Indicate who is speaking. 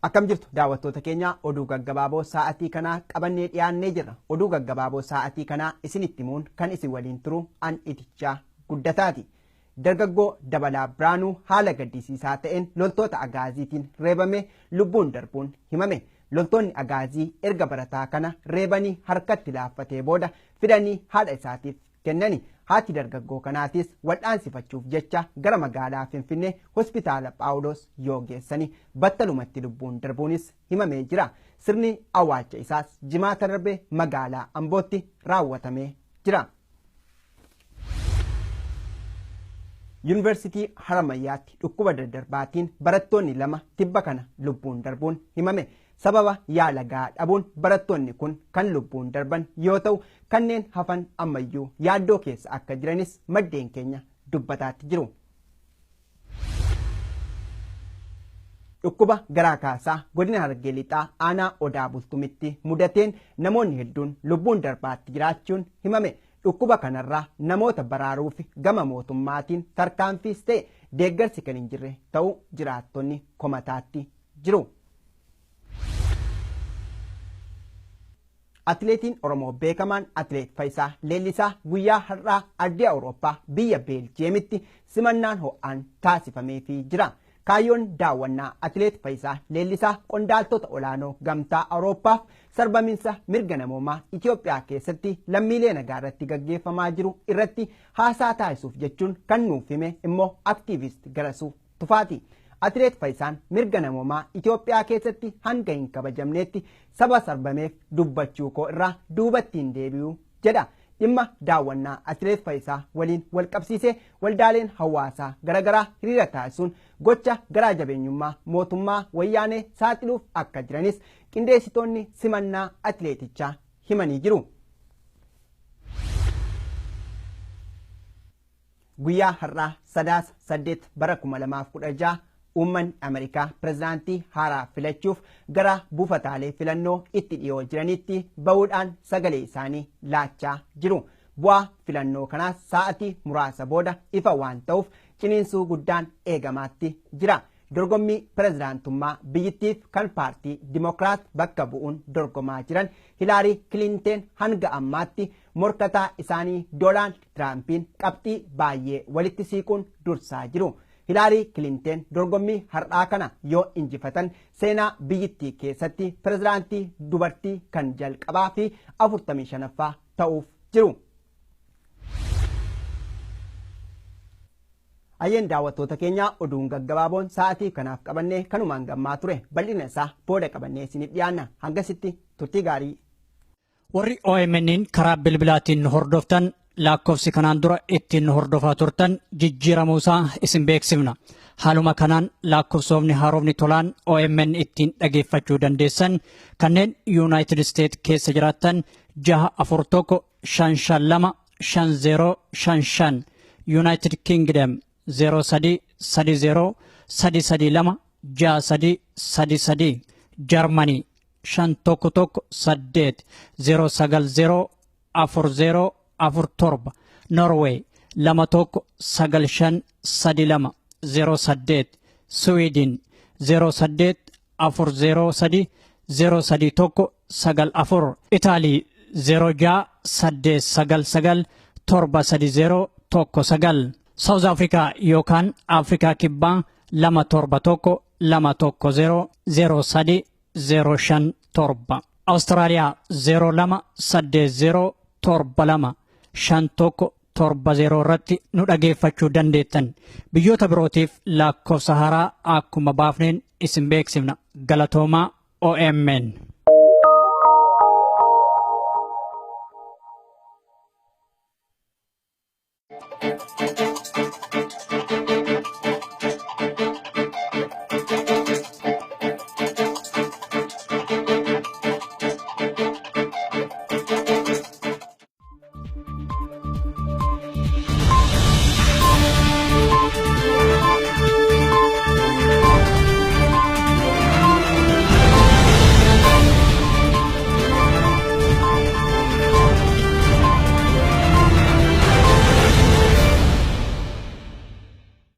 Speaker 1: Akkam jirtu daawwattoota keenya oduu gaggabaaboo sa'aatii kanaa qabannee dhiyaannee jirra. Oduu gaggabaaboo sa'aatii kanaa isinitti himuun kan isin waliin turu an itichaa guddataati. Dargaggoo Dabalaa Biraanuu haala gaddisiisaa ta'een loltoota agaaziitiin reebamee lubbuun darbuun himame. Loltoonni agaazii erga barataa kana reebanii harkatti laaffatee booda fidanii haadha isaatiif kennani. Haati dargaggoo kanaatis wal'aansifachuuf jecha gara magaalaa Finfinnee hospitaala Phaawulos yoo geessanii battalumatti lubbuun darbuunis himamee jira. Sirni awwaalcha isaas jimaata darbee magaalaa Ambootti raawwatamee jira. Yuunivarsiitii Haramayyaatti dhukkuba daddarbaatiin barattoonni 2 tibba kana lubbuun darbuun himame. Sababa yaala gahaa dhabuun barattoonni kun kan lubbuun darban yoo ta'u kanneen hafan ammayyuu yaaddoo keessa akka jiranis maddeen keenya dubbataatti jiru. Dhukkuba garaa kaasaa godina Harargee Lixaa aanaa Odaa Bultumitti mudateen namoonni hedduun lubbuun darbaatti jiraachuun himame. Dhukkuba kanarraa namoota baraaruuf gama mootummaatiin tarkaanfiis ta'e deeggarsi kan hin jirre ta'uu jiraattonni komataatti jiru. Atileetiin Oromoo beekamaan Atileet Faayisaa Leellisaa guyyaa har'aa ardii Awurooppaa biyya Beeljeemitti simannaan ho'aan taasifameefii jira. Kaayyoon daawwannaa Atileet Faayisaa Leellisaa qondaaltota olaanoo gamtaa Awurooppaaf sarbamiinsa mirga namoomaa Itoophiyaa keessatti lammiilee nagaa irratti gaggeeffamaa jiru irratti haasaa taasisuuf jechuun kan nuuf hime immoo aktiivist Garasuu Tufaati. Atileet Faayisaan mirga namoomaa Itoophiyaa keessatti hanga hin kabajamneetti saba sarbameef dubbachuu koo irraa duubatti hin deebi'u jedha. Dhimma daawwannaa Atileet Faayisaa waliin walqabsiisee waldaaleen hawaasaa garaagaraa hiriira taasisuun gocha garaa jabeenyummaa mootummaa wayyaanee saaxiluuf akka jiranis qindeessitoonni simannaa atileetichaa himanii jiru. Guyyaa har'aa sadaasa 8 bara 2016 Uummanni Ameerikaa pirezidaantii haaraa filachuuf gara buufataalee filannoo itti dhiyoo jiranitti bahuudhaan sagalee isaanii laachaa jiru. Bu'aa filannoo kanaas sa'aatii muraasa booda ifa waan ta'uuf ciniinsuu guddaan eegamaatti jira. Dorgommii pirezidaantummaa biyyittiif kan paartii Dimokiraat bakka bu'uun dorgomaa jiran Hilaarii Kilinteen hanga ammaatti morkataa isaanii Doonaald Tiraampiin qabxii baay'ee walitti siiquun dursaa jiru. Hilaarii Kilinteen dorgommii har'aa kana yoo injifatan seenaa biyyittii keessatti pirezidaantii dubartii kan jalqabaa fi 45ffaa ta'uuf jiru. Ayyeen daawwattoota keenyaa oduun gaggabaaboon sa'aatii kanaaf qabannee kanumaan gammaa ture bal'ina isaa booda qabannee isiniif dhiyaanna hangasitti turtii gaarii.
Speaker 2: Warri OMN'n karaa bilbilaatiin hordoftan lakkoofsi kanaan dura ittiin hordofaa turtan jijjiiramuusaa isin beeksifna. Haaluma kanaan lakkoofsofni haaromni tolaan OMN ittiin dhageeffachuu dandeessan kanneen United States keessa jiraattan 641 552 5055 United Kingdom 0330 332 6333 Germany 511 090 40 47 Norway 219532 08 Sweden 08 403 031 94 Italy 06 899 730 South Africa yookaan Afrikaa Kibbaa 271 210 03 057 Australia 0280 72 5170 irratti nu dhageeffachuu dandeettan. Biyyoota birootiif lakkoofsa haaraa akkuma baafneen isin beeksifna. Galatoomaa OMN.